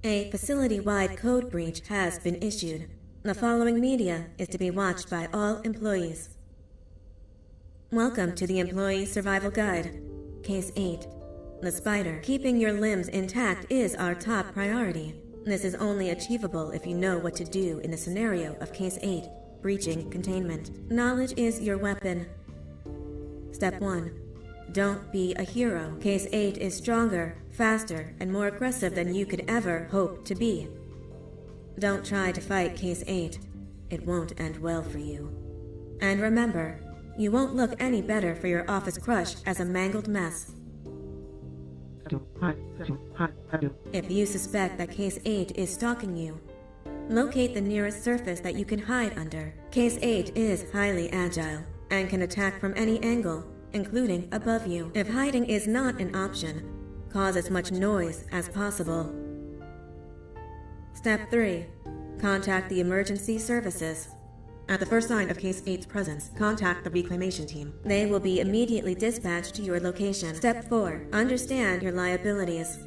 A facility-wide code breach has been issued. The following media is to be watched by all employees. Welcome to the Employee Survival Guide. Case 8. The spider. Keeping your limbs intact is our top priority. This is only achievable if you know what to do in the scenario of Case 8, breaching containment. Knowledge is your weapon. Step 1. Don't be a hero. Case 8 is stronger, faster, and more aggressive than you could ever hope to be. Don't try to fight Case 8. It won't end well for you. And remember, you won't look any better for your office crush as a mangled mess. If you suspect that Case 8 is stalking you, locate the nearest surface that you can hide under. Case 8 is highly agile and can attack from any angle, including above you. If hiding is not an option, cause as much noise as possible. Step 3. Contact the emergency services. At the first sign of Case 8's presence, contact the reclamation team. They will be immediately dispatched to your location. Step 4. Understand your liabilities.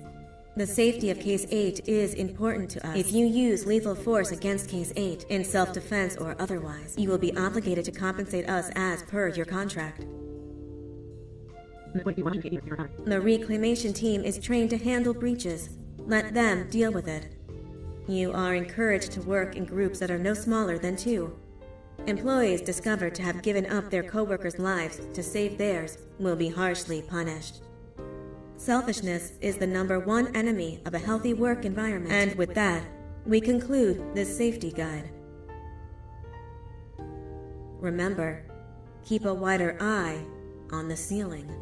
The safety of Case 8 is important to us. If you use lethal force against Case 8, in self-defense or otherwise, you will be obligated to compensate us as per your contract. The reclamation team is trained to handle breaches. Let them deal with it. You are encouraged to work in groups that are no smaller than 2. Employees discovered to have given up their co-workers' lives to save theirs will be harshly punished. Selfishness is the #1 enemy of a healthy work environment. And with that, we conclude this safety guide. Remember, keep a wider eye on the ceiling.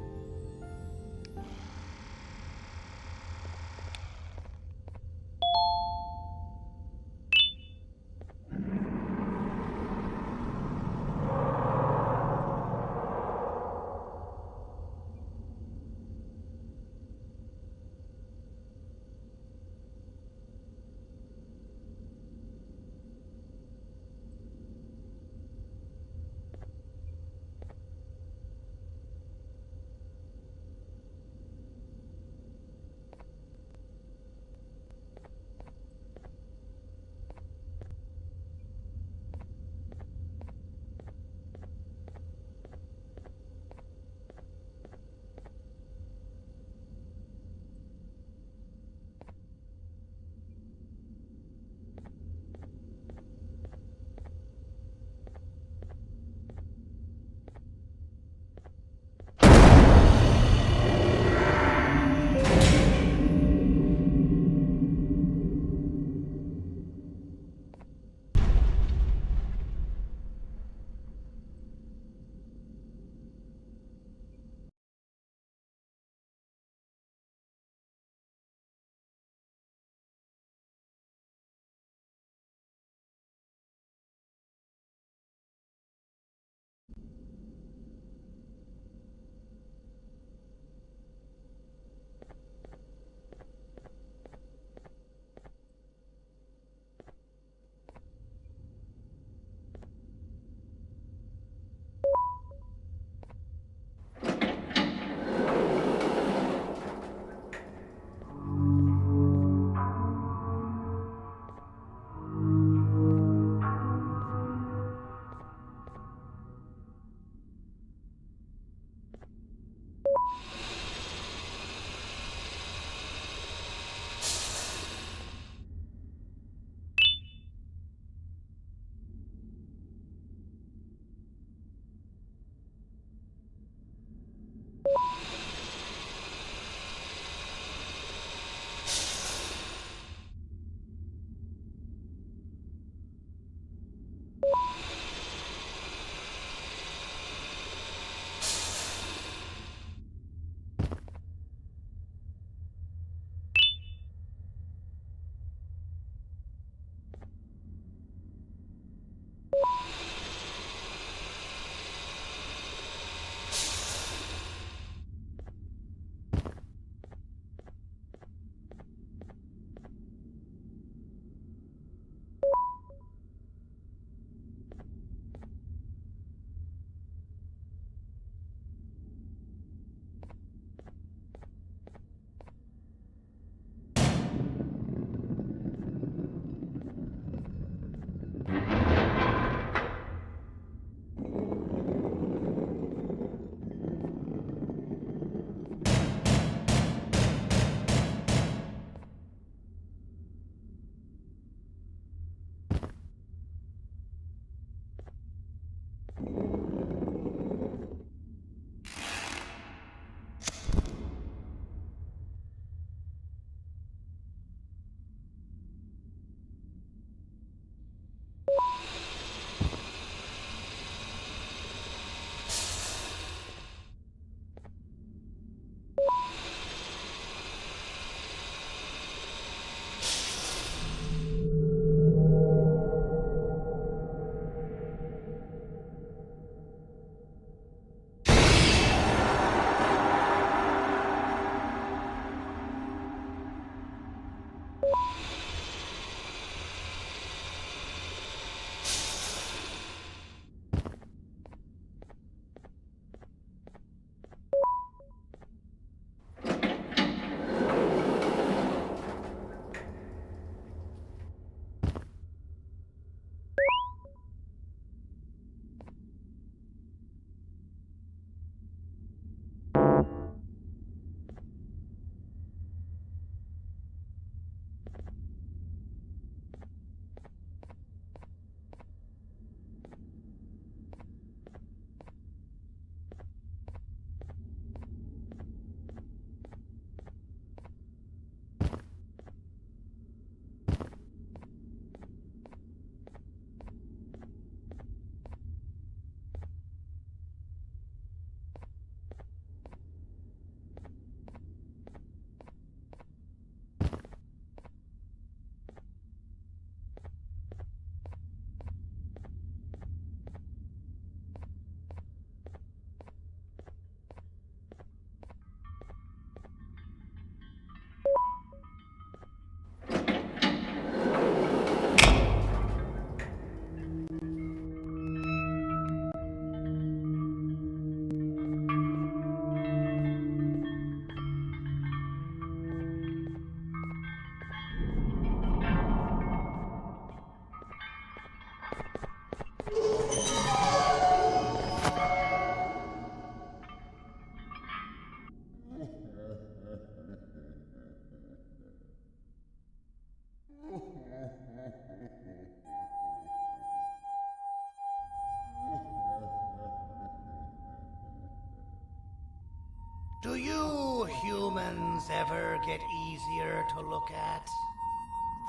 humans ever get easier to look at?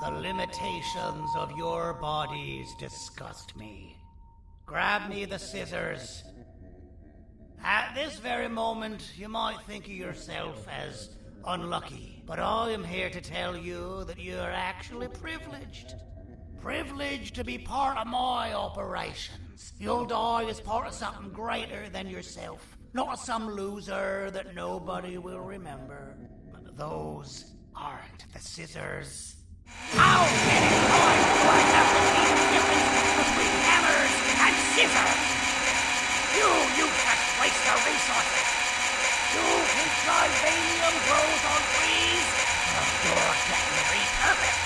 The limitations of your bodies disgust me. Grab me the scissors. At this very moment, you might think of yourself as unlucky, but I am here to tell you that you are actually privileged. Privileged to be part of my operations. You'll die as part of something greater than yourself, not some loser that nobody will remember. Those aren't the scissors. How many times do I have to teach the difference between hammers and scissors? You useless waste of resources! You think Vivanium grows on trees? You're getting repurposed!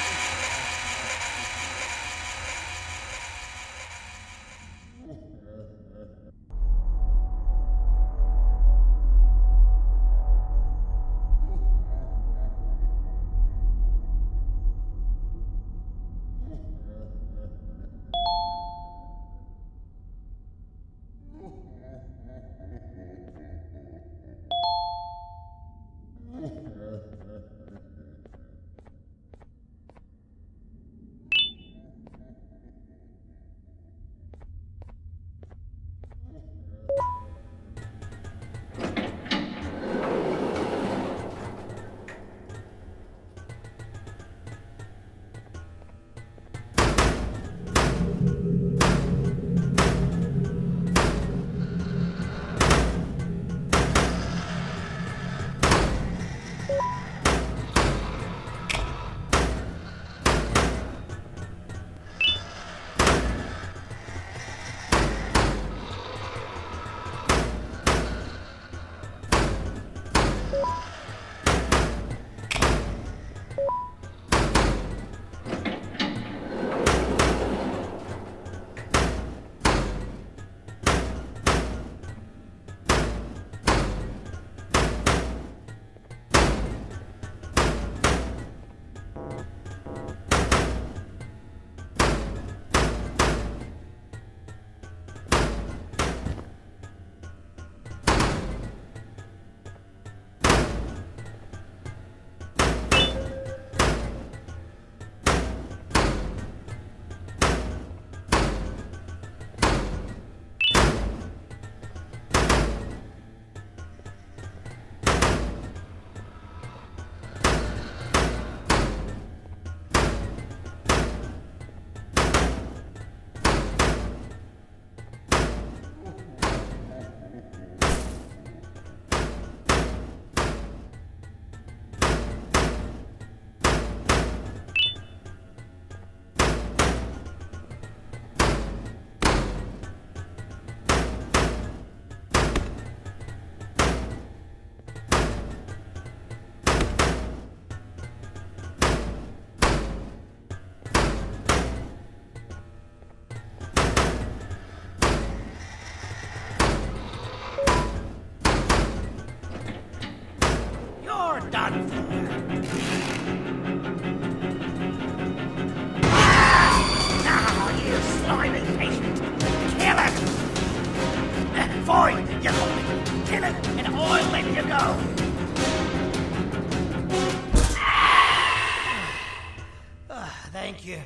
Thank you.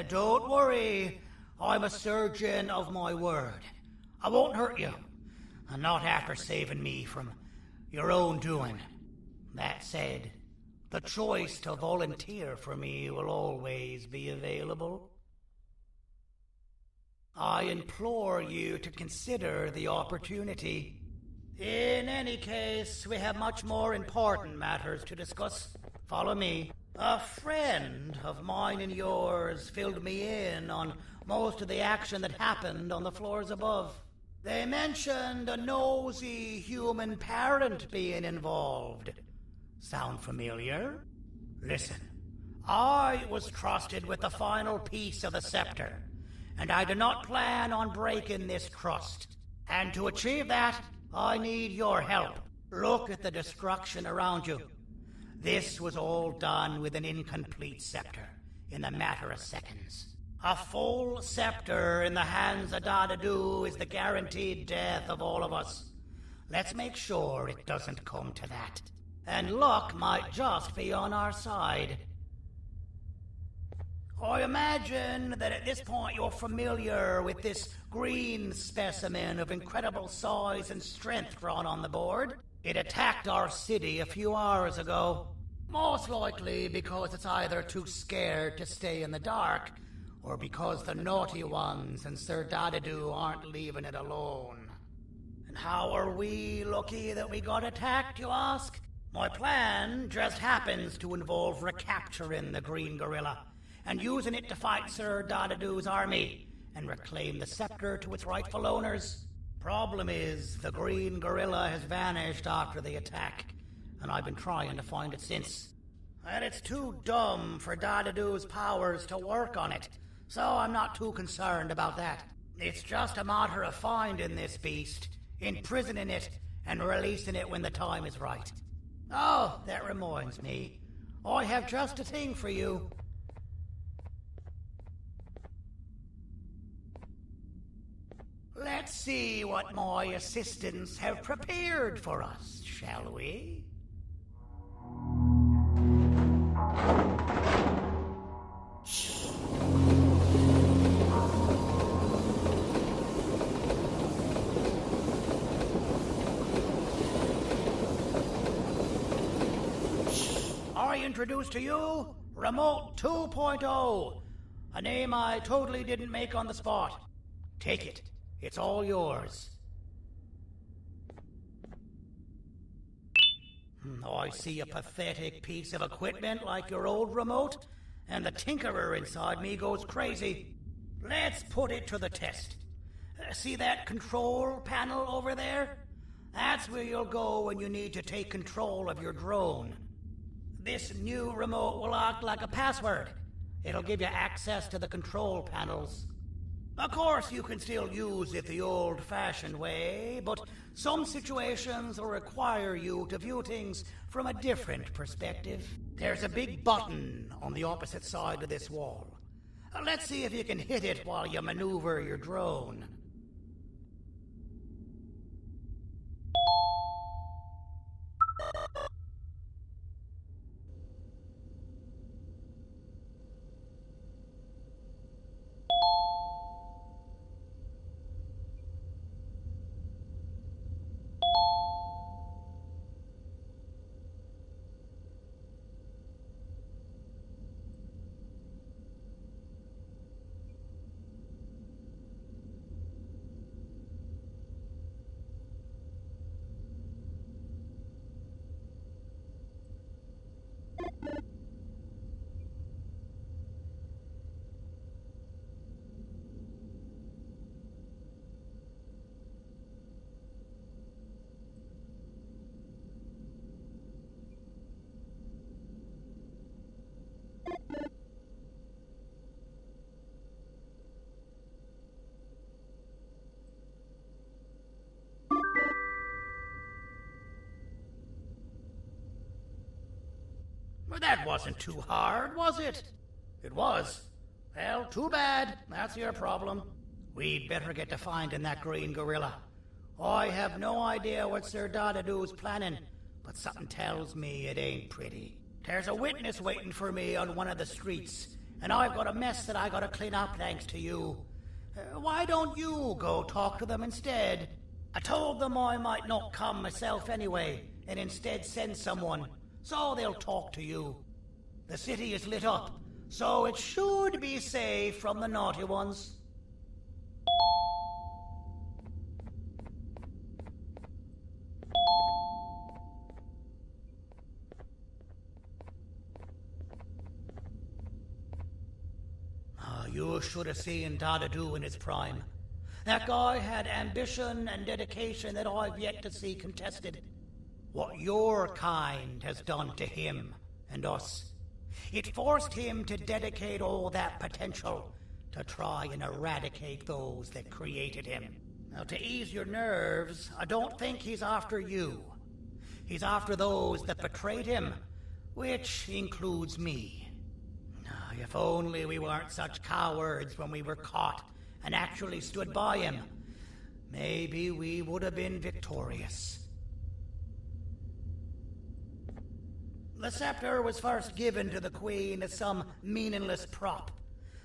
Don't worry. I'm a surgeon of my word. I won't hurt you. And not after saving me from your own doing. That said, the choice to volunteer for me will always be available. I implore you to consider the opportunity. In any case, we have much more important matters to discuss. Follow me. A friend of mine and yours filled me in on most of the action that happened on the floors above. They mentioned a nosy human parent being involved. Sound familiar? Listen, I was trusted with the final piece of the scepter, and I do not plan on breaking this trust. And to achieve that, I need your help. Look at the destruction around you. This was all done with an incomplete scepter in a matter of seconds. A full scepter in the hands of Dadadu is the guaranteed death of all of us. Let's make sure it doesn't come to that. And luck might just be on our side. I imagine that at this point you're familiar with this green specimen of incredible size and strength drawn on the board. It attacked our city a few hours ago. Most likely because it's either too scared to stay in the dark, or because the naughty ones and Sir Dadadu aren't leaving it alone. And how are we lucky that we got attacked, you ask? My plan just happens to involve recapturing the green gorilla and using it to fight Sir Dadadu's army and reclaim the scepter to its rightful owners. Problem is, the green gorilla has vanished after the attack, and I've been trying to find it since. And it's too dumb for Dadadu's powers to work on it, so I'm not too concerned about that. It's just a matter of finding this beast, imprisoning it, and releasing it when the time is right. Oh, that reminds me. I have just a thing for you. Let's see what my assistants have prepared for us, shall we? I introduce to you Remote 2.0, a name I totally didn't make on the spot. Take it. It's all yours. I see a pathetic piece of equipment like your old remote, and the tinkerer inside me goes crazy. Let's put it to the test. See that control panel over there? That's where you'll go when you need to take control of your drone. This new remote will act like a password. It'll give you access to the control panels. Of course, you can still use it the old-fashioned way, but some situations will require you to view things from a different perspective. There's a big button on the opposite side of this wall. Let's see if you can hit it while you maneuver your drone. Well, that wasn't too hard, was it? It was. Well, too bad. That's your problem. We'd better get to finding that green gorilla. I have no idea what Sir Dadadu's planning, but something tells me it ain't pretty. There's a witness waiting for me on one of the streets, and I've got a mess that I gotta clean up thanks to you. Why don't you go talk to them instead? I told them I might not come myself anyway, and instead send someone, so they'll talk to you. The city is lit up, so it should be safe from the naughty ones. You should have seen Dadadu in his prime. That guy had ambition and dedication that I've yet to see contested. What your kind has done to him and us. It forced him to dedicate all that potential to try and eradicate those that created him. Now, to ease your nerves, I don't think he's after you. He's after those that betrayed him, which includes me. If only we weren't such cowards when we were caught and actually stood by him. Maybe we would have been victorious. The scepter was first given to the Queen as some meaningless prop.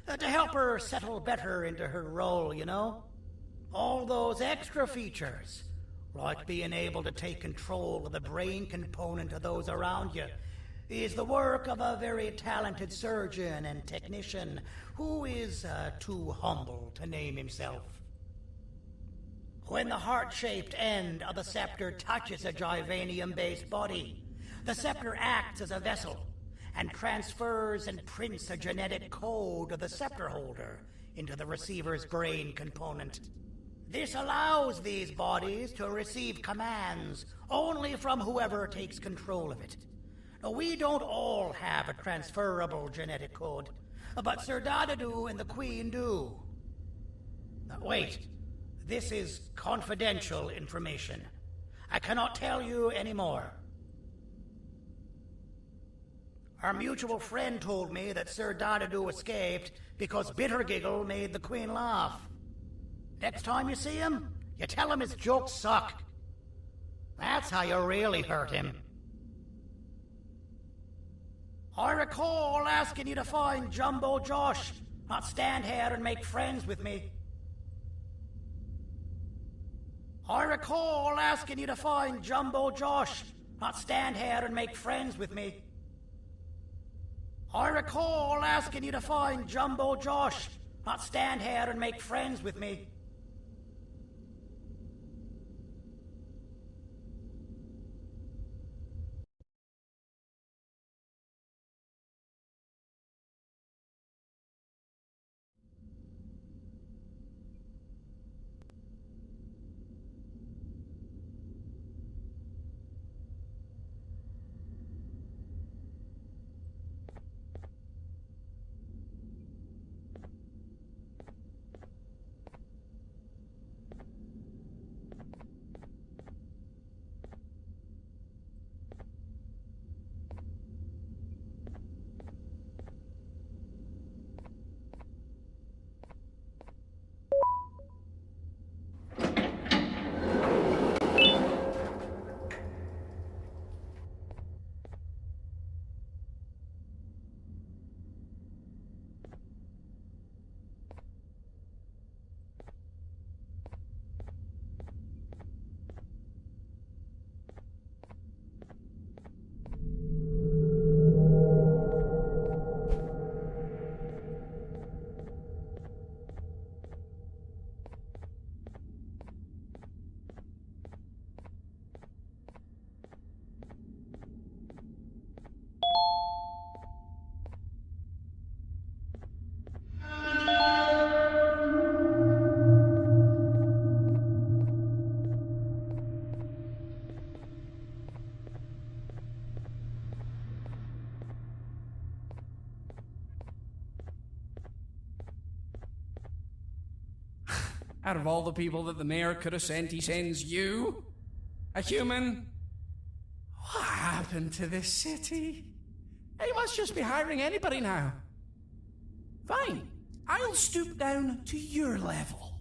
To help her settle better into her role, you know? All those extra features, like being able to take control of the brain component of those around you, is the work of a very talented surgeon and technician who is too humble to name himself. When the heart-shaped end of the scepter touches a Givanium-based body, the scepter acts as a vessel and transfers and prints a genetic code of the scepter holder into the receiver's brain component. This allows these bodies to receive commands only from whoever takes control of it. Now, we don't all have a transferable genetic code, but Sir Dadadu and the Queen do. Wait, this is confidential information. I cannot tell you any more. Our mutual friend told me that Sir Dadadu escaped because Bittergiggle made the Queen laugh. Next time you see him, you tell him his jokes suck. That's how you really hurt him. I recall asking you to find Jumbo Josh, not stand here and make friends with me. I recall asking you to find Jumbo Josh, not stand here and make friends with me. I recall asking you to find Jumbo Josh, not stand here and make friends with me. Out of all the people that the mayor could have sent, he sends you? A human? What happened to this city? He must just be hiring anybody now. Fine, I'll stoop down to your level.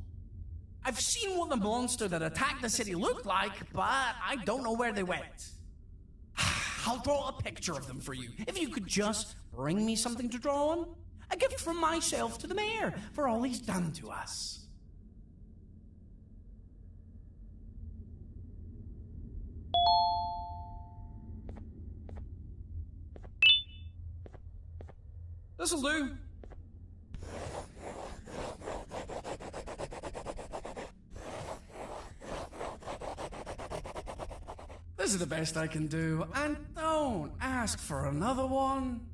I've seen what the monster that attacked the city looked like, but I don't know where they went. I'll draw a picture of them for you, if you could just bring me something to draw on. A gift from myself to the mayor for all he's done to us. This'll do. This is the best I can do, and don't ask for another one.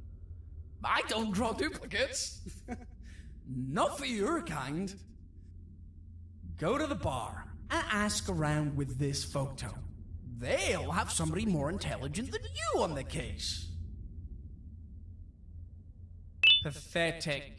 I don't draw duplicates. Not for your kind. Go to the bar and ask around with this photo. They'll have somebody more intelligent than you on the case. Pathetic.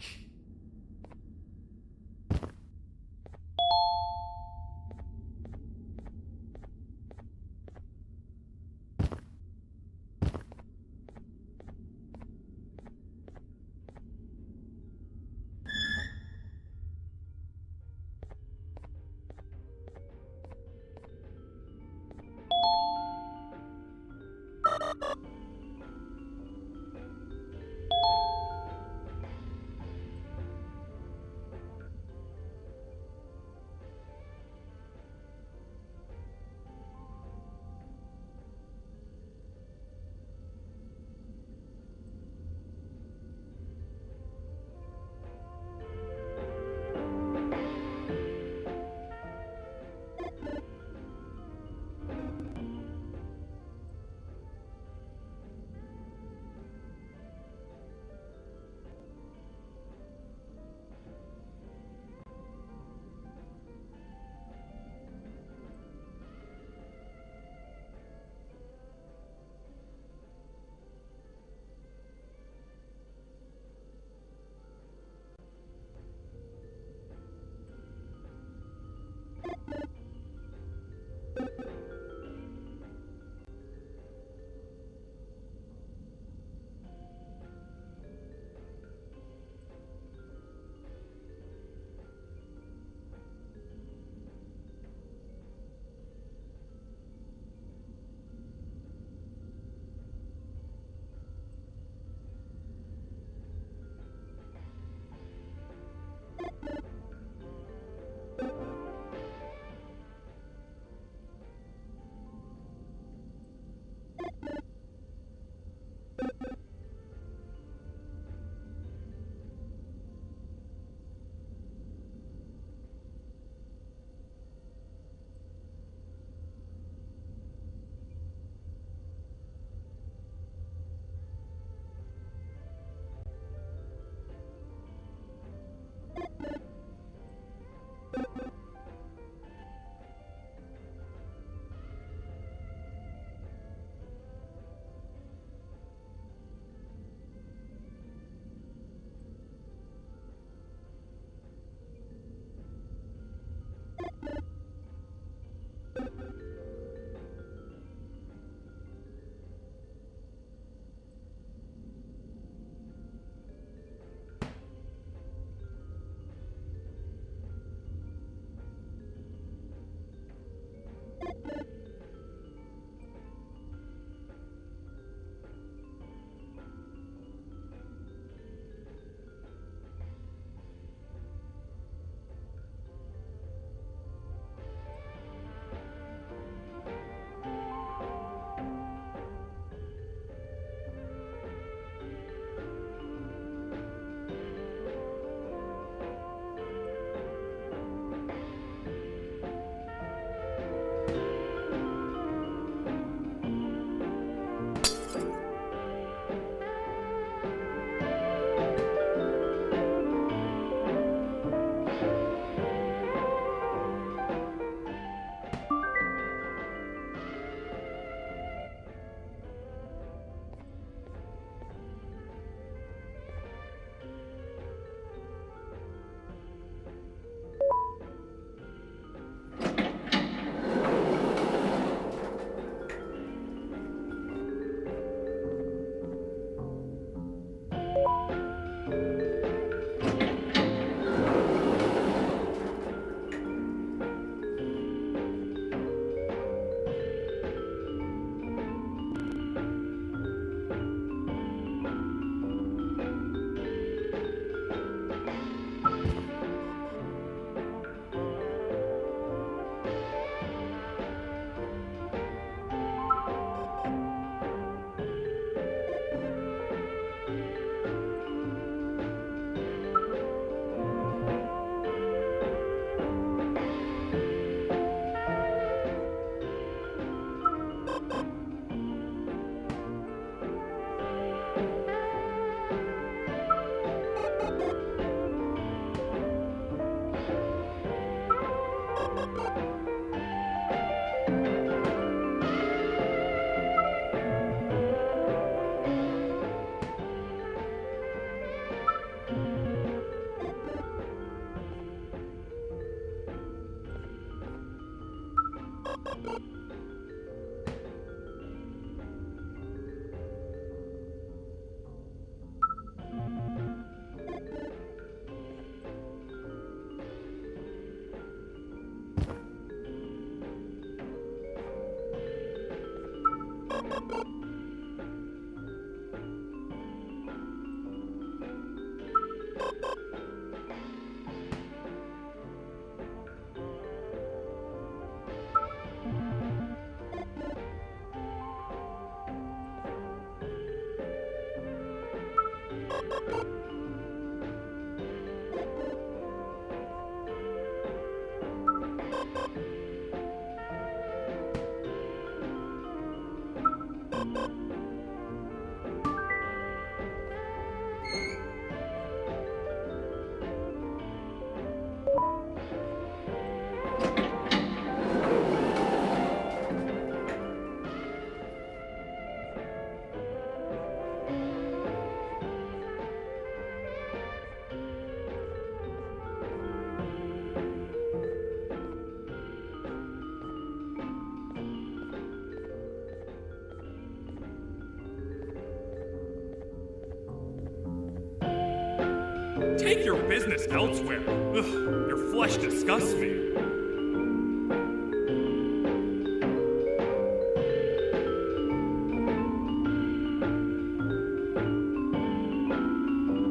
Take your business elsewhere. Ugh, your flesh disgusts me.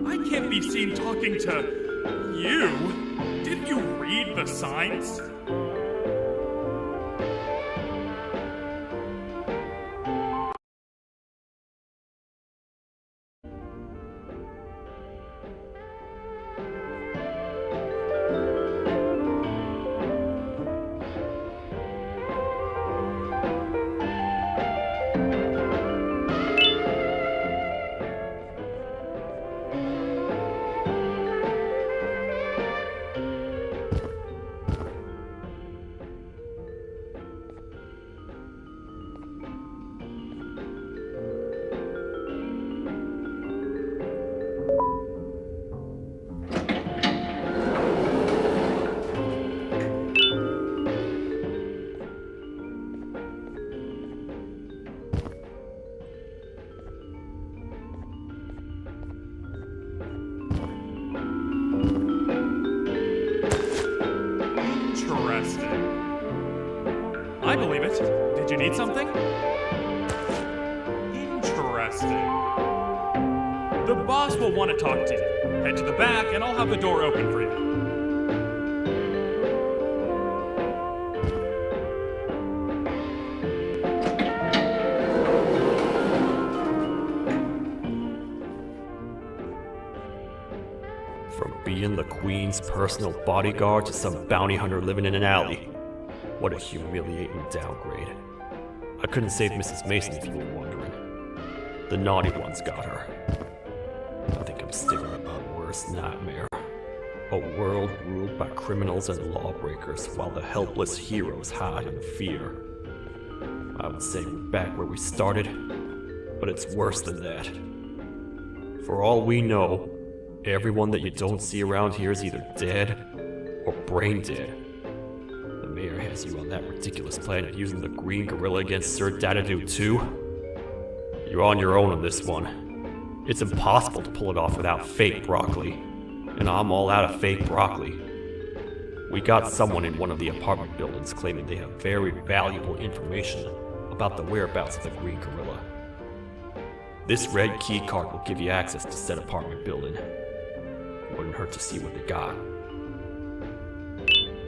I can't be seen talking to you. Didn't you read the signs? I believe it. Did you need something? Interesting. The boss will want to talk to you. Head to the back and I'll have the door open for you. From being the Queen's personal bodyguard to some bounty hunter living in an alley. What a humiliating downgrade. I couldn't save Mrs. Mason if you were wondering. The naughty ones got her. I think I'm staring at my worst nightmare. A world ruled by criminals and lawbreakers while the helpless heroes hide in fear. I would say we're back where we started, but it's worse than that. For all we know, everyone that you don't see around here is either dead or brain dead. The mayor has you on that ridiculous plan of using the green gorilla against Sir Dadadoo too. You're on your own on this one. It's impossible to pull it off without fake broccoli, and I'm all out of fake broccoli. We got someone in one of the apartment buildings claiming they have very valuable information about the whereabouts of the green gorilla. This red key card will give you access to said apartment building. Wouldn't hurt to see what they got.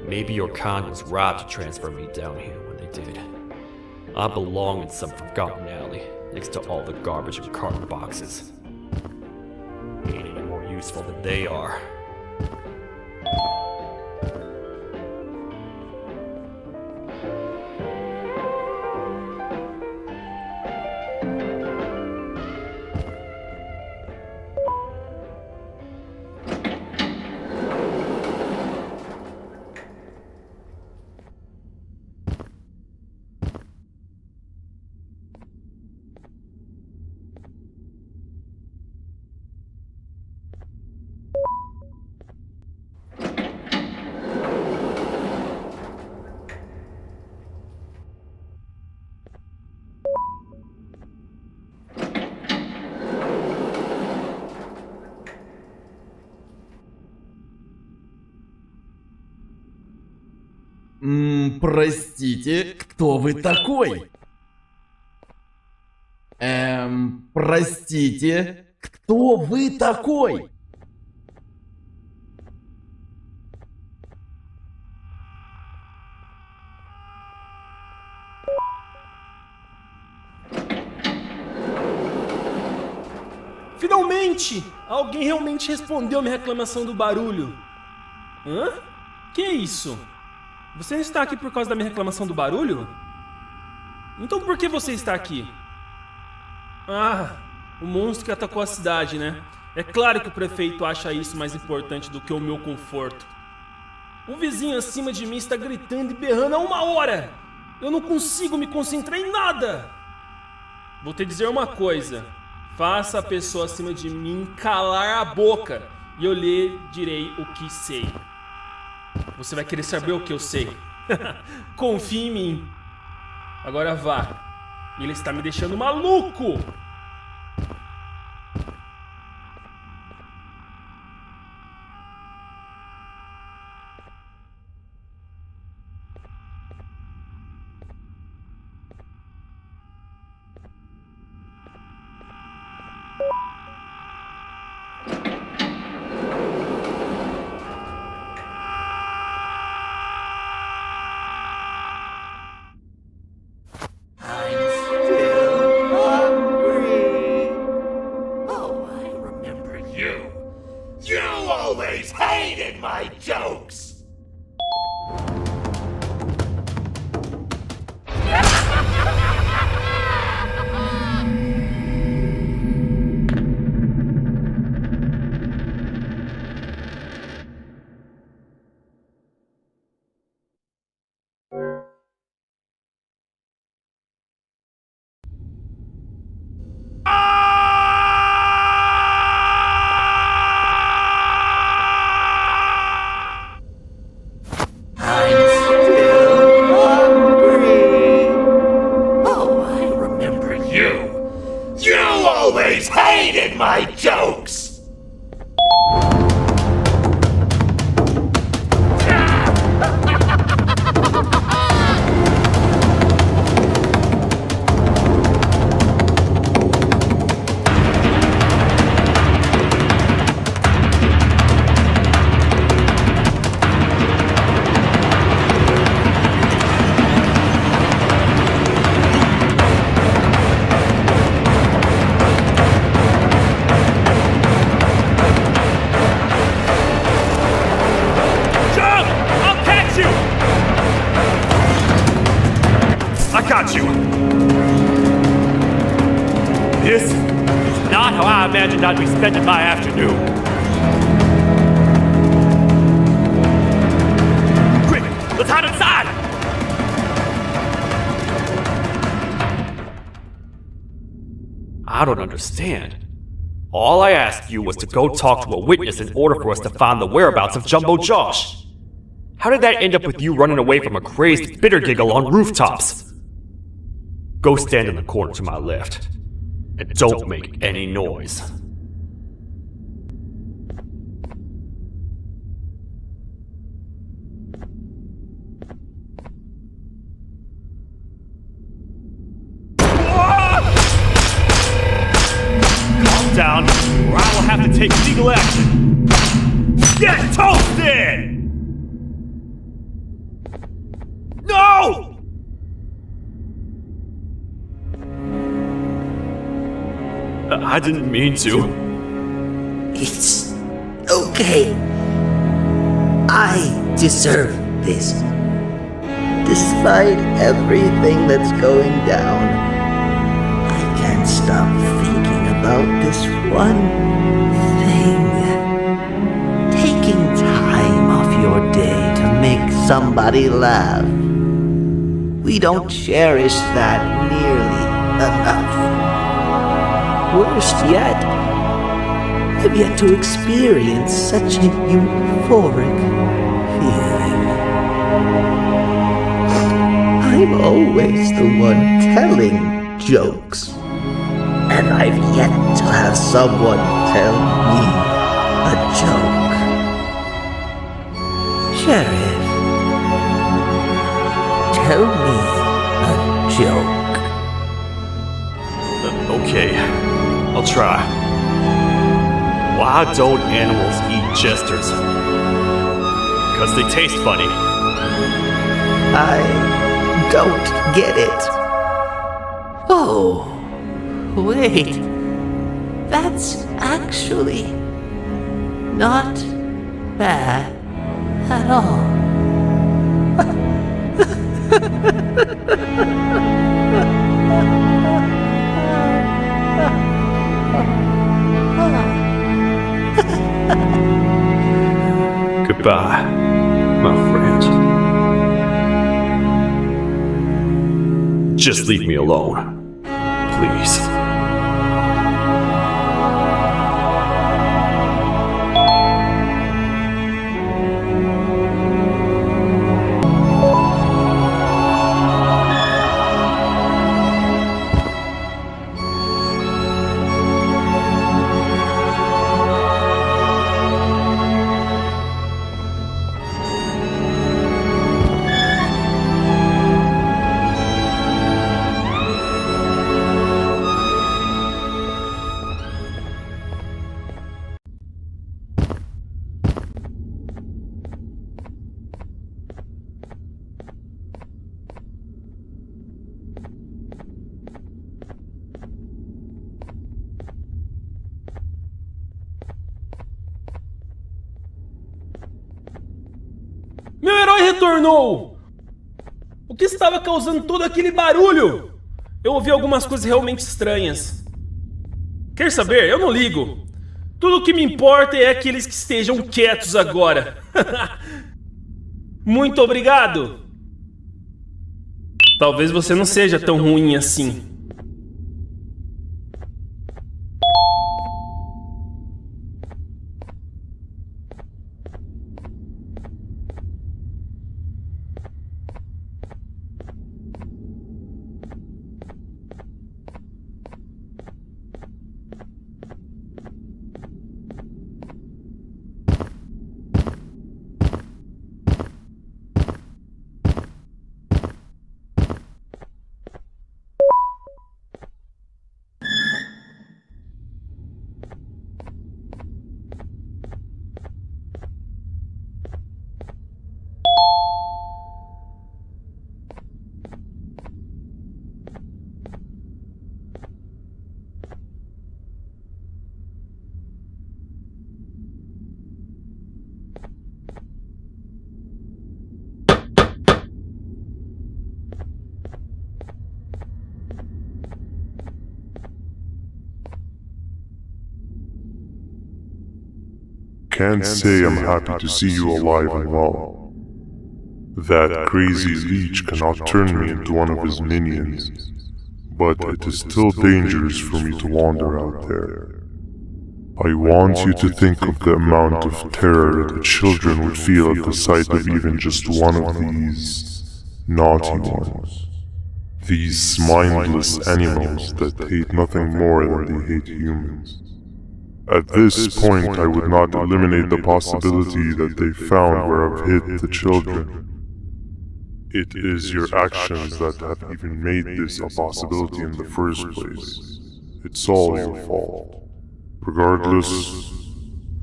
Maybe your con was robbed to transfer me down here when they did. I belong in some forgotten alley next to all the garbage and carton boxes. Ain't any more useful than they are. Простите, кто вы такой? Простите, кто вы такой? Finalmente! Alguém realmente respondeu a minha reclamação do barulho. Hã? Que é isso? Você não está aqui por causa da minha reclamação do barulho? Então por que você está aqui? Ah, o monstro que atacou a cidade, né? É claro que o prefeito acha isso mais importante do que o meu conforto. O vizinho acima de mim está gritando e berrando há 1 hora! Eu não consigo me concentrar em nada! Vou te dizer uma coisa. Faça a pessoa acima de mim calar a boca e eu lhe direi o que sei. Você vai querer saber o que eu sei. Confie em mim. Agora vá. Ele está me deixando maluco! Hated my jokes! Hated my jokes! Got you! This is not how I imagined I'd be spending my afternoon. Quick, let's hide inside! I don't understand. All I asked you was to go talk to a witness in order for us to find the whereabouts of Jumbo Josh. How did that end up with you running away from a crazed bitter giggle on rooftops? Go stand in the corner to my left, and don't make any noise. Calm down, or I will have to take legal action. Get toasted! No! I didn't mean to. It's okay. I deserve this. Despite everything that's going down, I can't stop thinking about this one thing. Taking time off your day to make somebody laugh. We don't cherish that nearly enough. Worst yet, I've yet to experience such a euphoric feeling. I'm always the one telling jokes, and I've yet to have someone tell me a joke. Sheriff, tell me a joke. Okay, I'll try. Why don't animals eat jesters? Because they taste funny. I don't get it. Oh, wait. That's actually not bad at all. Goodbye, my friend. Just leave me alone, please. Meu herói retornou! O que estava causando todo aquele barulho? Eu ouvi algumas coisas realmente estranhas. Quer saber? Eu não ligo. Tudo o que me importa é aqueles que estejam quietos agora. Muito obrigado! Talvez você não seja tão ruim assim. Can't say I'm happy to see you alive and well. That crazy leech cannot turn me into one of his minions, but it is still dangerous for me to wander out there. I want you to think of the amount of terror the children would feel at the sight of even just one of these naughty ones. These mindless animals that hate nothing more than they hate humans. At this point, I would not eliminate the possibility that they found where I've hid the children. It is your actions that have even made this a possibility in the first place. It's all your fault. Regardless,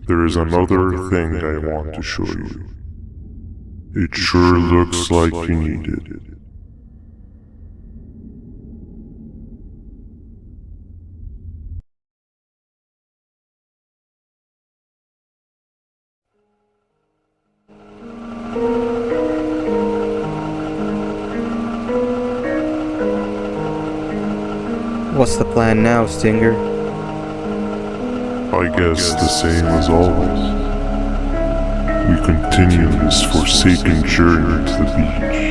there is another thing I want to show you. It sure looks like you need it. What's the plan now, Stinger? I guess the same as always. We continue this forsaken journey to the beach.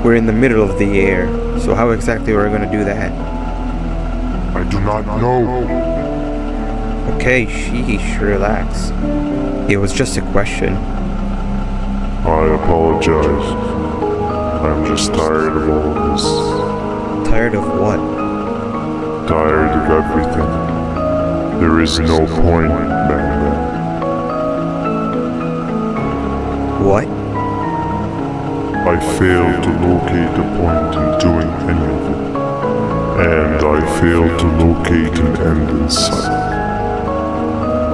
We're in the middle of the air, so how exactly are we going to do that? I do not know. Okay, sheesh, relax. It was just a question. I apologize. I'm just tired of all this. Tired of what? Tired of everything. There is no point, Banban. What? I failed to locate a point in doing any of it. And I failed to locate an end in sight.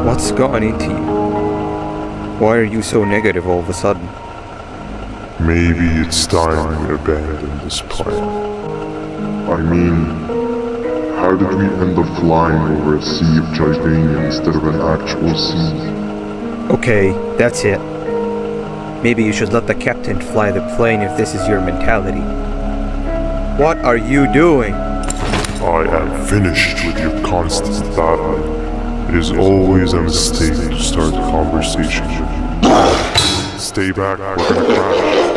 What's gotten into you? Why are you so negative all of a sudden? Maybe it's time we abandon this plan. I mean, how did we end up flying over a sea of Jivania instead of an actual sea? Okay, that's it. Maybe you should let the captain fly the plane if this is your mentality. What are you doing? I am finished with your constant battling. It is always a mistake to start a conversation with you. Stay back, we're gonna crash.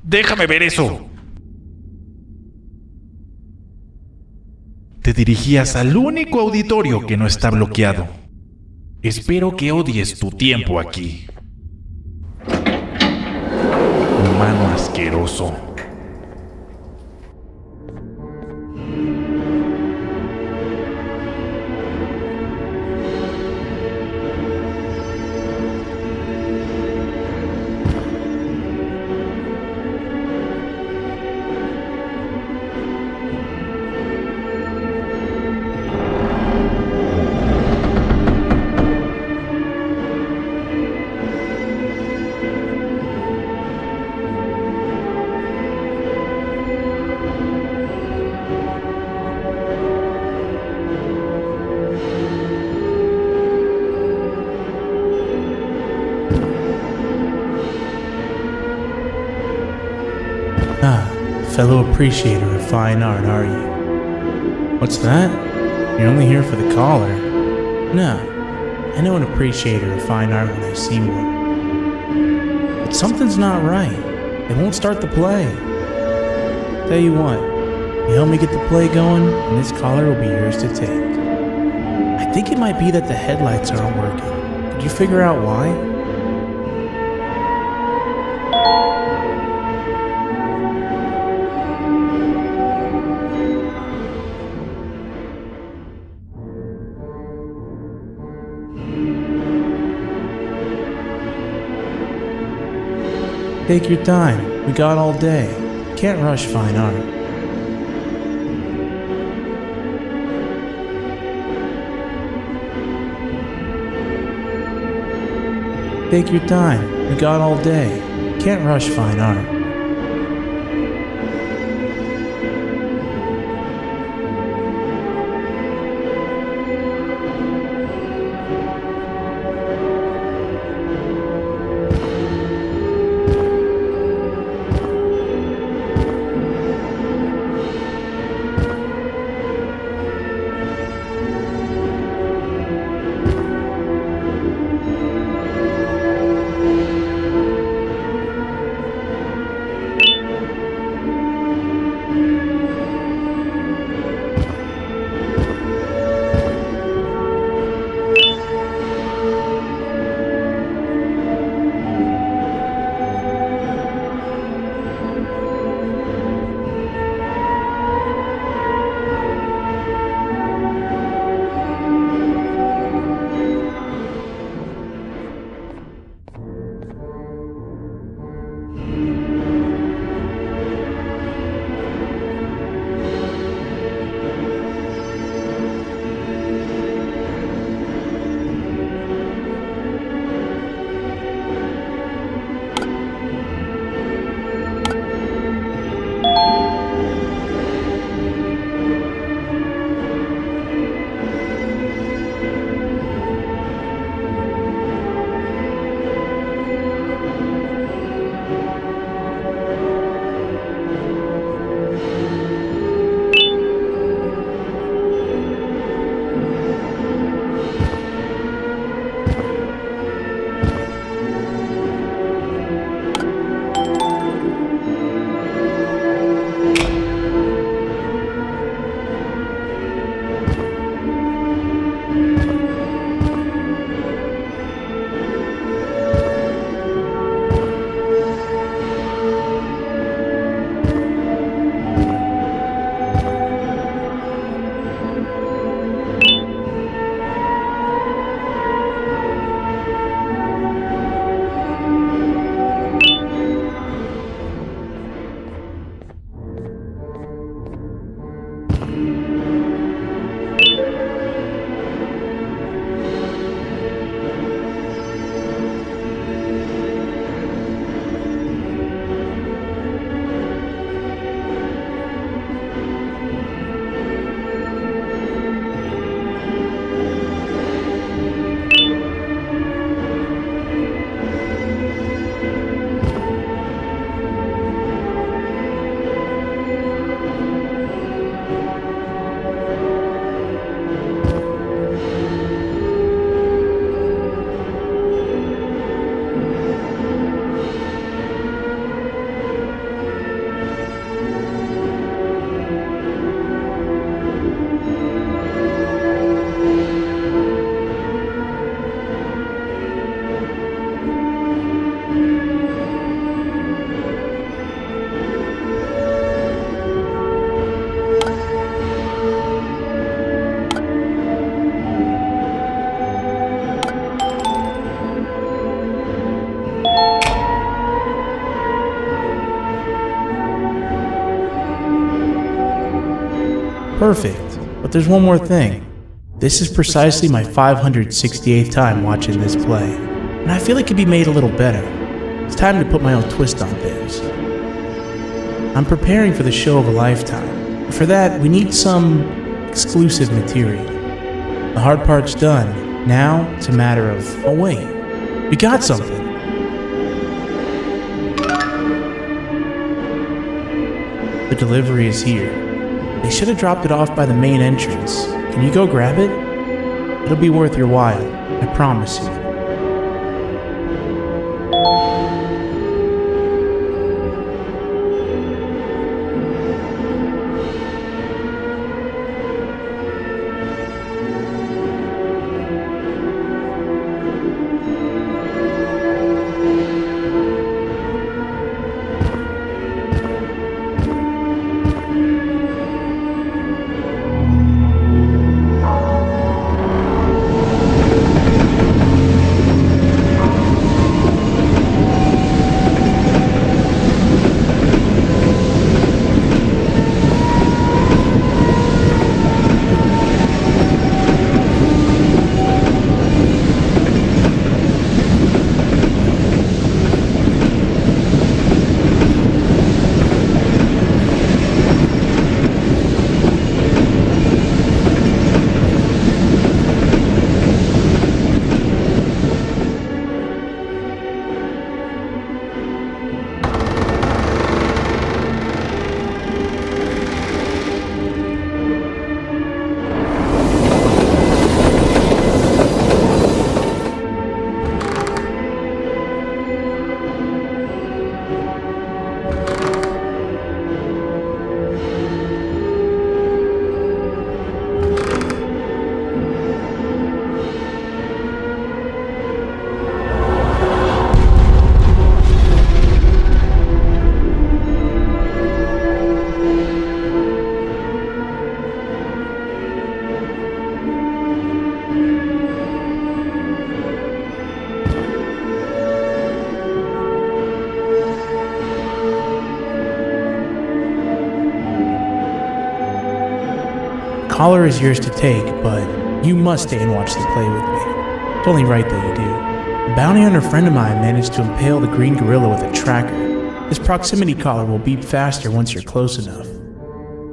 Déjame ver eso. Te dirigías al único auditorio que no está bloqueado. Espero que odies tu tiempo aquí. Humano asqueroso. Fellow appreciator of fine art, are you? What's that? You're only here for the collar? No, I know an appreciator of fine art when I see one. But something's not right. They won't start the play. Tell you what, you help me get the play going, and this collar will be yours to take. I think it might be that the headlights aren't working. Did you figure out why? Take your time. We got all day. Can't rush fine art. Take your time. We got all day. Can't rush fine art. perfect. But there's one more thing. This is precisely my 568th time watching this play, and I feel it could be made a little better. It's time to put my own twist on things. I'm preparing for the show of a lifetime. For that, we need some exclusive material. The hard part's done. Now, it's a matter of, oh wait, we got something. The delivery is here. They should have dropped it off by the main entrance. Can you go grab it? It'll be worth your while, I promise you. Collar is yours to take, but you must stay and watch the play with me. It's only right that you do. A bounty hunter friend of mine managed to impale the green gorilla with a tracker. This proximity collar will beep faster once you're close enough.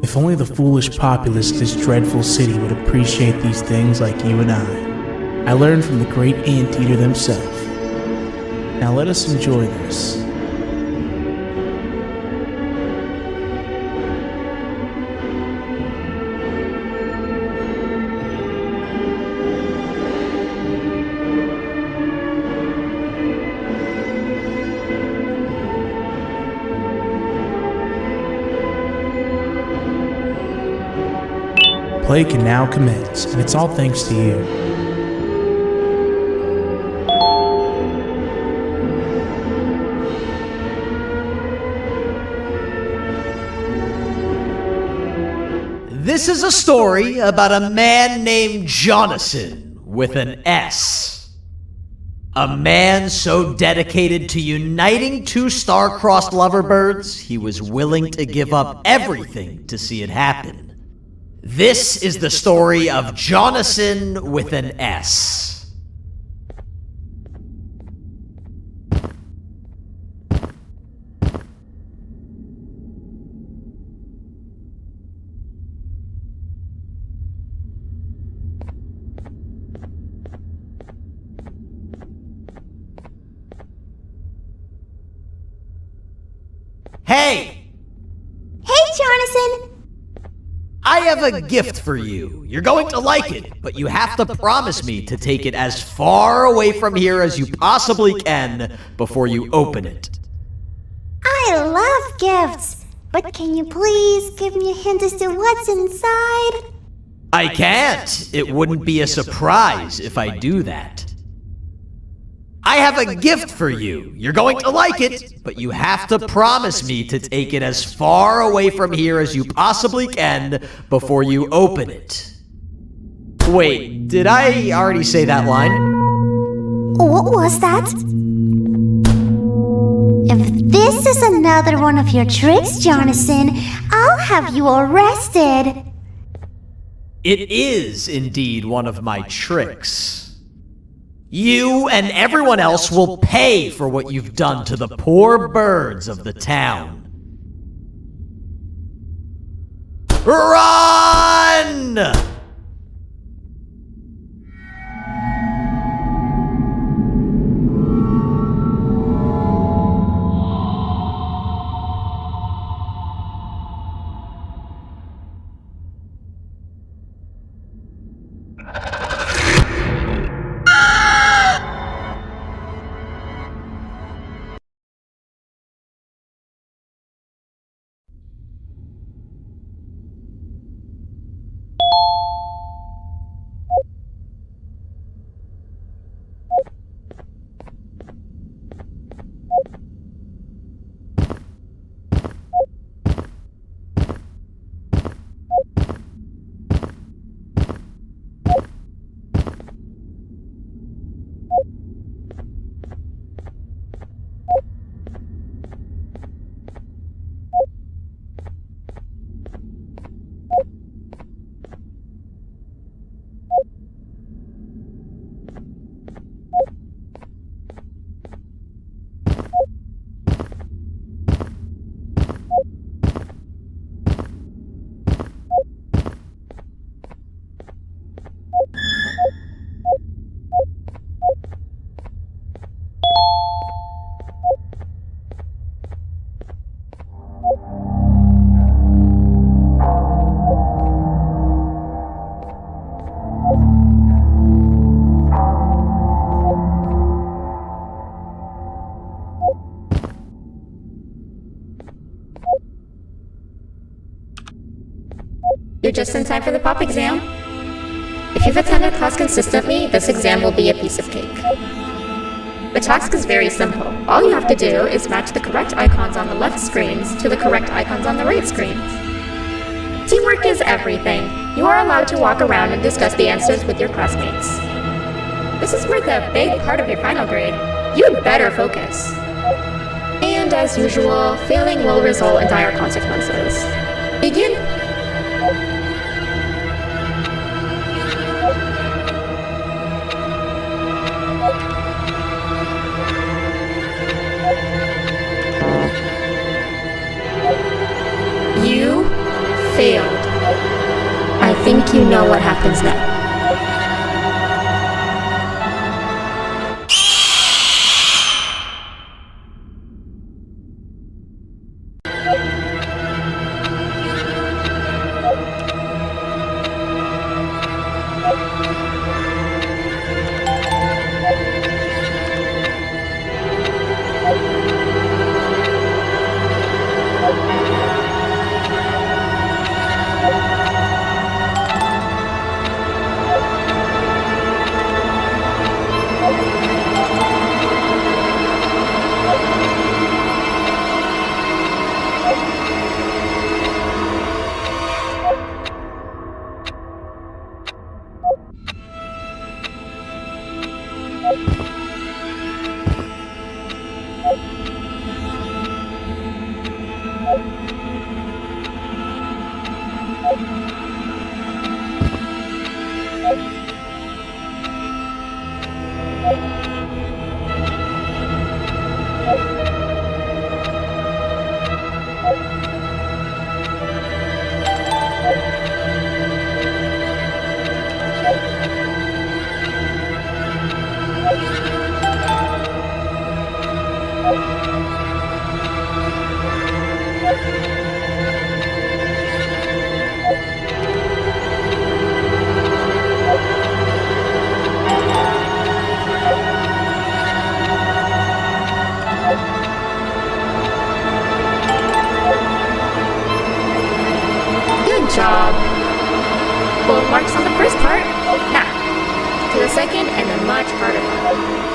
If only the foolish populace of this dreadful city would appreciate these things like you and I. I learned from the great anteater themselves. Now let us enjoy this. Play can now commence, and it's all thanks to you. This is a story about a man named Jonathan with an S. A man so dedicated to uniting two star-crossed loverbirds, he was willing to give up everything to see it happen. This is the story of Jonathan with an S. Hey! Hey, Jonathan! I have a gift for you. You're going to like it, but you have to promise me to take it as far away from here as you possibly can before you open it. I love gifts, but can you please give me a hint as to what's inside? I can't. It wouldn't be a surprise if I do that. I have a gift for you. You're going to like it, but you have to promise me to take it as far away from here as you possibly can before you open it. Wait, did I already say that line? What was that? If this is another one of your tricks, Jonathan, I'll have you arrested. It is indeed one of my tricks. You and everyone else will pay for what you've done to the poor birds of the town. Run! You're just in time for the pop exam. If you've attended class consistently, this exam will be a piece of cake. The task is very simple. All you have to do is match the correct icons on the left screens to the correct icons on the right screens. Teamwork is everything. You are allowed to walk around and discuss the answers with your classmates. This is worth a big part of your final grade. You'd better focus. And as usual, failing will result in dire consequences. Begin. You failed. I think you know what happens now. Job. Full marks on the first part. Now, to the second and the much harder part.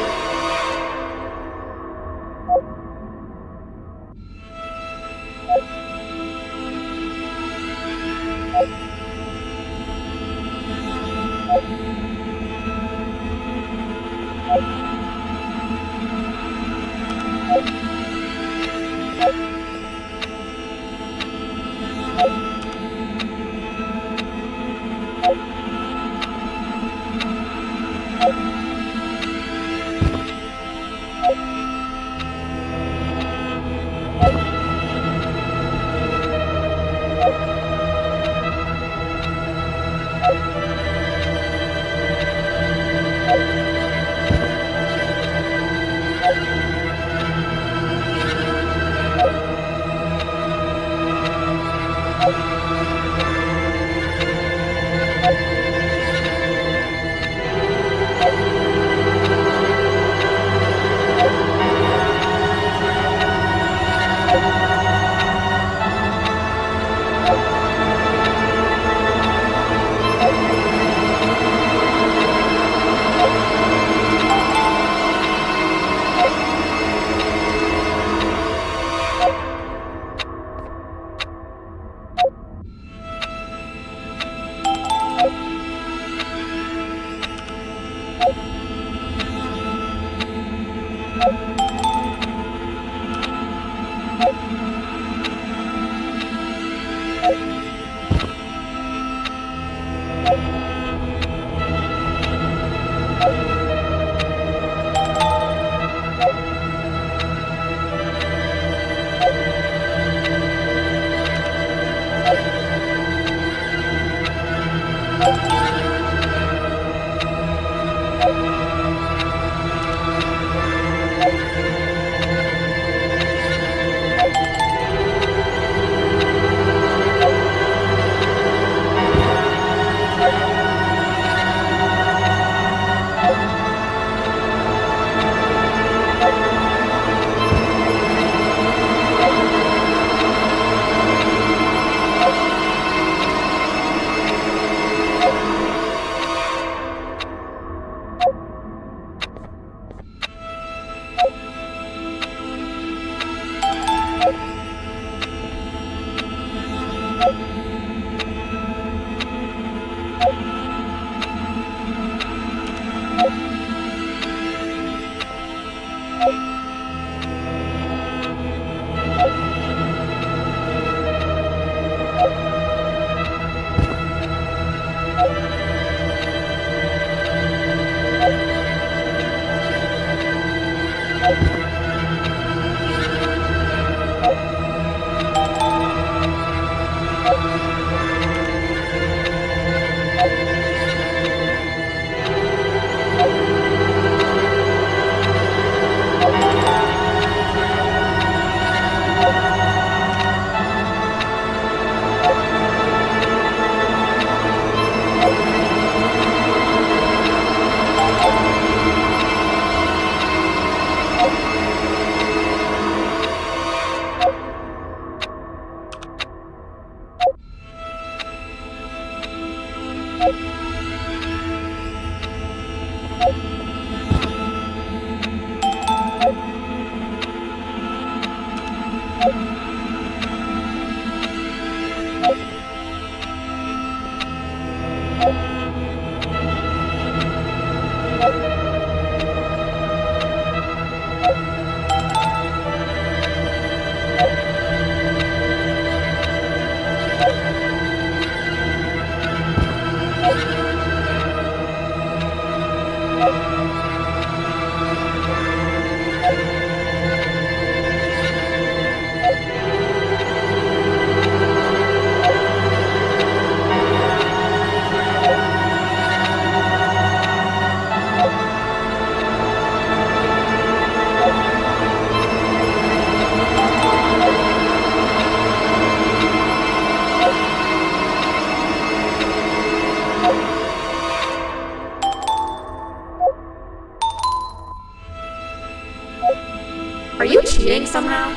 Are you cheating somehow?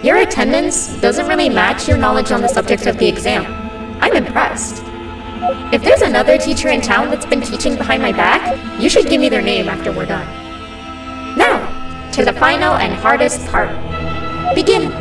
Your attendance doesn't really match your knowledge on the subject of the exam. I'm impressed. If there's another teacher in town that's been teaching behind my back, you should give me their name after we're done. Now, to the final and hardest part. Begin!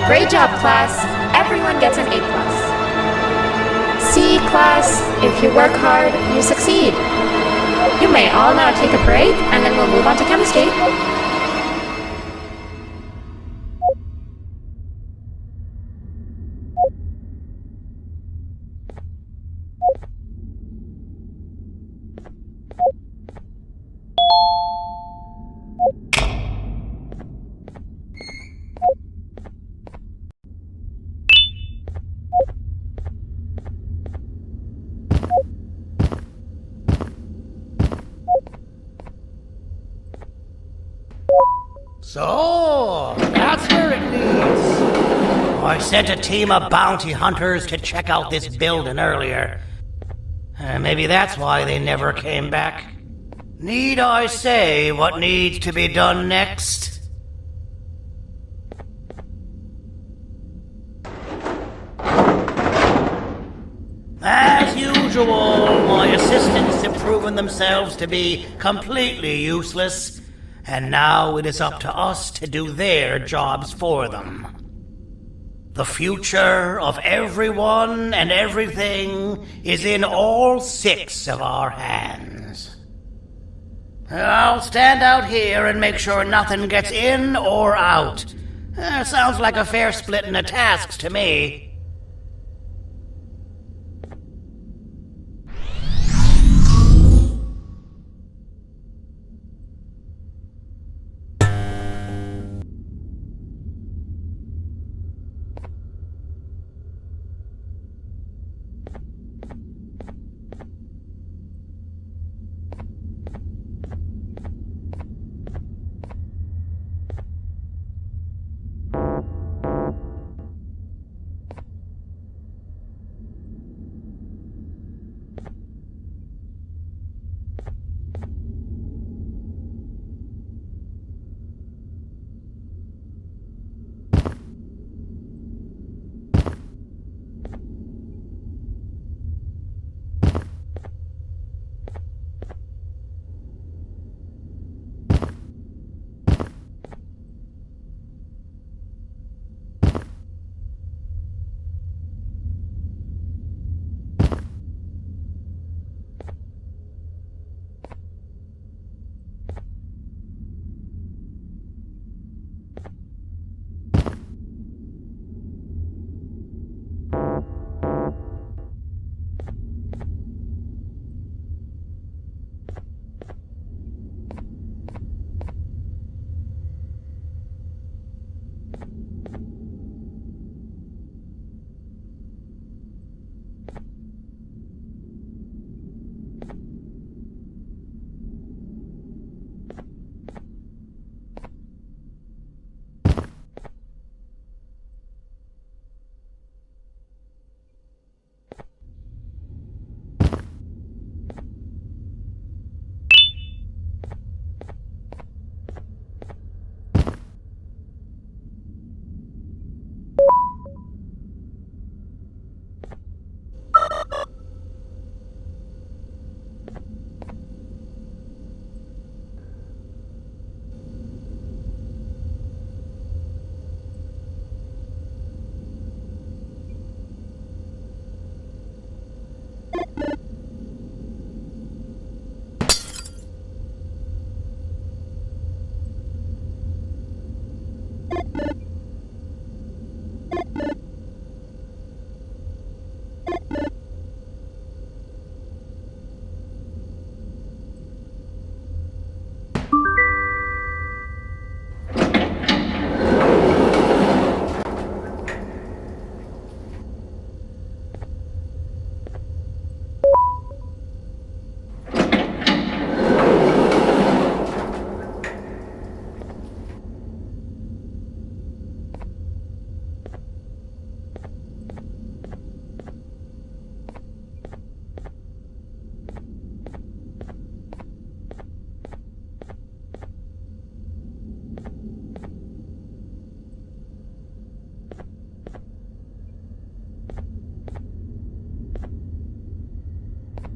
Great job, class. Everyone gets an A+. See, class, if you work hard, you succeed. You may all now take a break, and then we'll move on to chemistry. So, that's where it leads. I sent a team of bounty hunters to check out this building earlier. Maybe that's why they never came back. Need I say what needs to be done next? As usual, my assistants have proven themselves to be completely useless, and now it is up to us to do their jobs for them. The future of everyone and everything is in all 6 of our hands. I'll stand out here and make sure nothing gets in or out. Sounds like a fair splitting of tasks to me.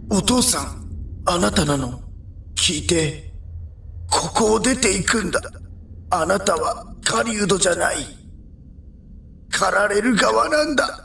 お父さん、あなたなの？聞いて。ここを出ていくんだ。あなたは狩人じゃない。狩られる側なんだ。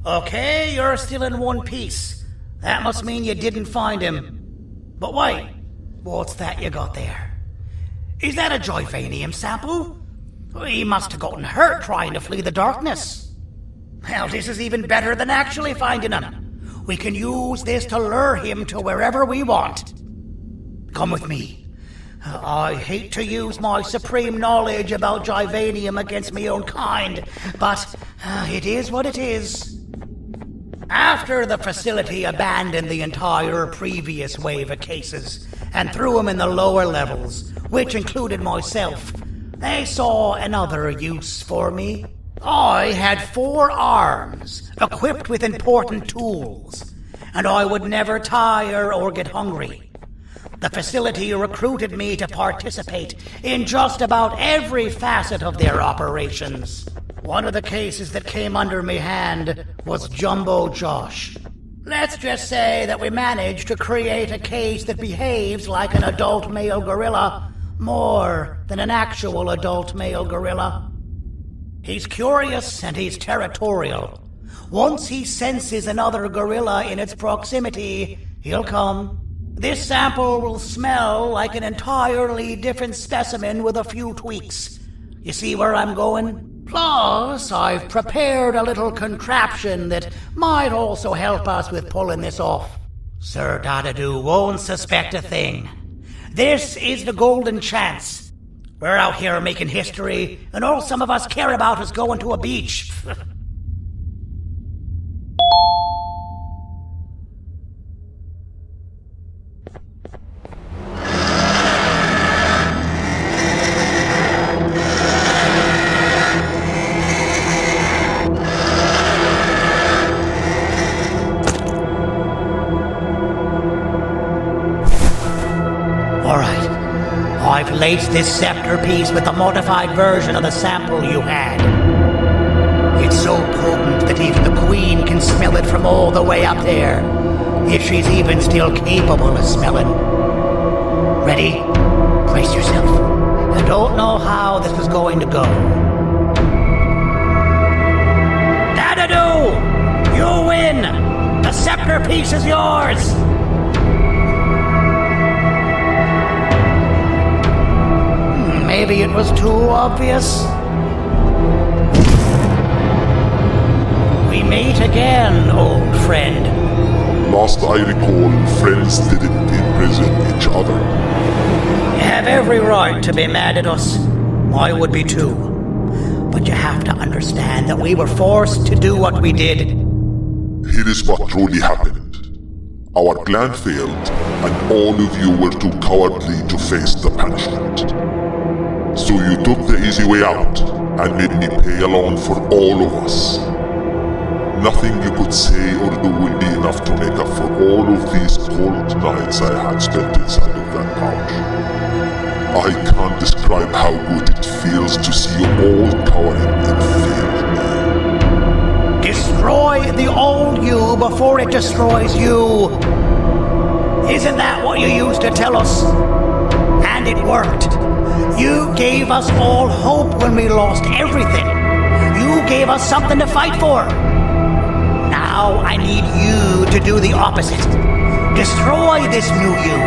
Okay, you're still in one piece. That must mean you didn't find him. But wait, what's that you got there? Is that a Joyvanium sample? He must have gotten hurt trying to flee the darkness. Well, this is even better than actually finding him. We can use this to lure him to wherever we want. Come with me. I hate to use my supreme knowledge about Joyvanium against my own kind, but it is what it is. After the facility abandoned the entire previous wave of cases and threw them in the lower levels, which included myself, they saw another use for me. I had 4 arms, equipped with important tools, and I would never tire or get hungry. The facility recruited me to participate in just about every facet of their operations. One of the cases that came under me hand was Jumbo Josh. Let's just say that we managed to create a case that behaves like an adult male gorilla, more than an actual adult male gorilla. He's curious and he's territorial. Once he senses another gorilla in its proximity, he'll come. This sample will smell like an entirely different specimen with a few tweaks. You see where I'm going? Plus, I've prepared a little contraption that might also help us with pulling this off. Sir Dadadoo won't suspect a thing. This is the golden chance. We're out here making history, and all some of us care about is going to a beach. I've laced this scepter piece with a modified version of the sample you had. It's so potent that even the Queen can smell it from all the way up there, if she's even still capable of smelling. Ready? Brace yourself. I don't know how this is going to go. Dadadoo! You win! The scepter piece is yours! Maybe it was too obvious. We meet again, old friend. Last I recall, friends didn't imprison each other. You have every right to be mad at us. I would be too. But you have to understand that we were forced to do what we did. Here is what truly happened. Our plan failed, and all of you were too cowardly to face the punishment. So you took the easy way out, and made me pay along for all of us. Nothing you could say or do will be enough to make up for all of these cold nights I had spent inside of that pouch. I can't describe how good it feels to see you all cowering in fear of me. Destroy the old you before it destroys you. Isn't that what you used to tell us? And it worked. You gave us all hope when we lost everything. You gave us something to fight for. Now I need you to do the opposite. Destroy this new you.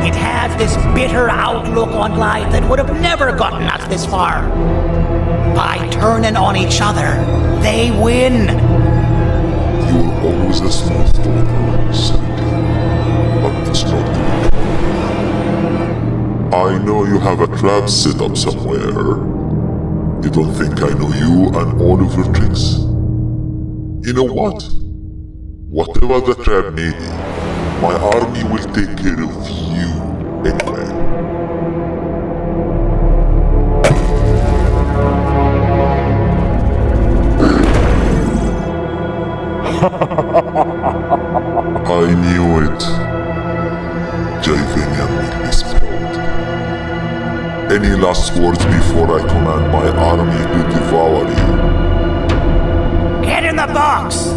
It has this bitter outlook on life that would have never gotten us this far. By turning on each other, they win. You were always a small stalker, Sandy. But that's not good. I know you have a trap set up somewhere. You don't think I know you and all of your tricks? You know what? Whatever the trap may be, my army will take care of you anyway. I knew it. Joyvanium will be spelled. Any last words before I command my army to devour you? Get in the box!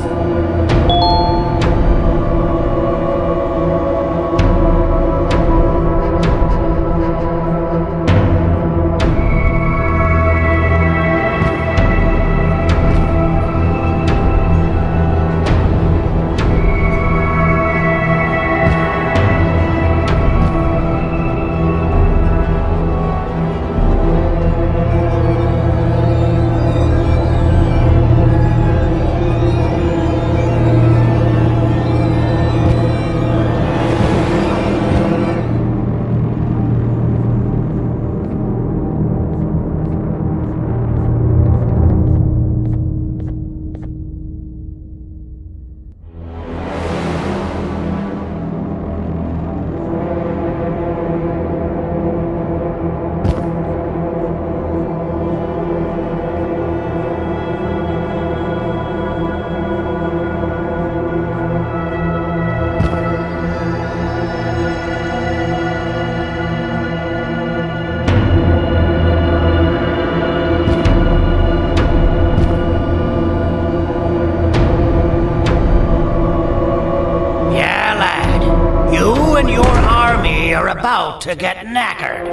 about to get knackered.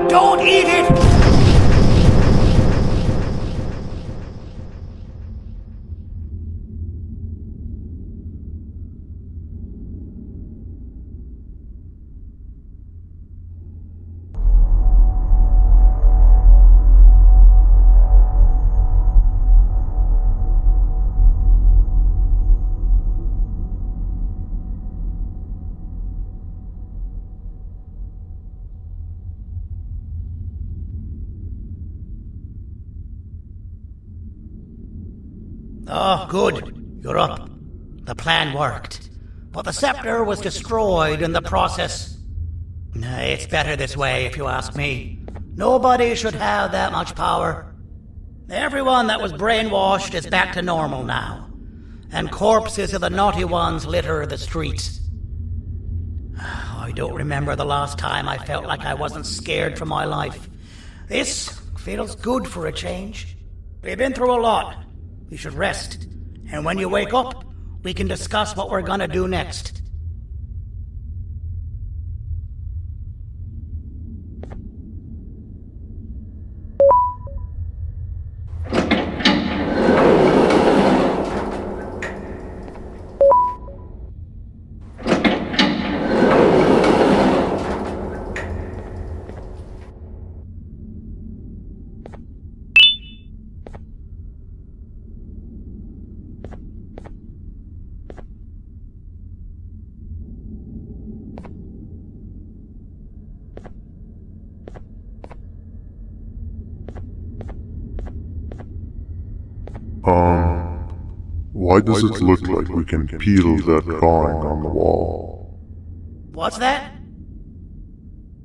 Don't eat it! Oh, good. You're up. The plan worked. But the scepter was destroyed in the process. It's better this way, if you ask me. Nobody should have that much power. Everyone that was brainwashed is back to normal now. And corpses of the naughty ones litter the streets. I don't remember the last time I felt like I wasn't scared for my life. This feels good for a change. We've been through a lot. You should rest. And when you wake up, we can discuss what we're gonna do next. Why does it look like we can peel that drawing on the wall? What's that?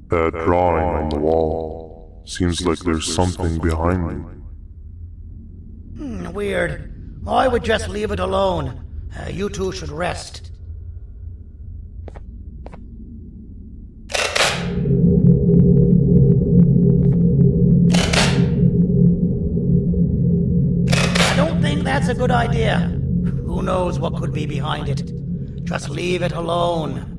That drawing on the wall. Seems like there's something behind it. Weird. I would just leave it alone. You two should rest. I don't think that's a good idea. Who knows what could be behind it? Just leave it alone.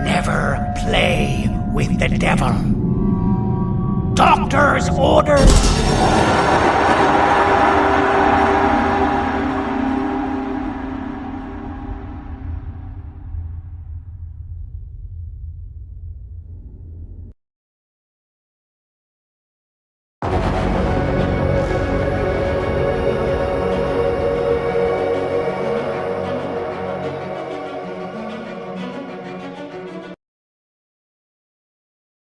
Never play with the devil. Doctor's orders!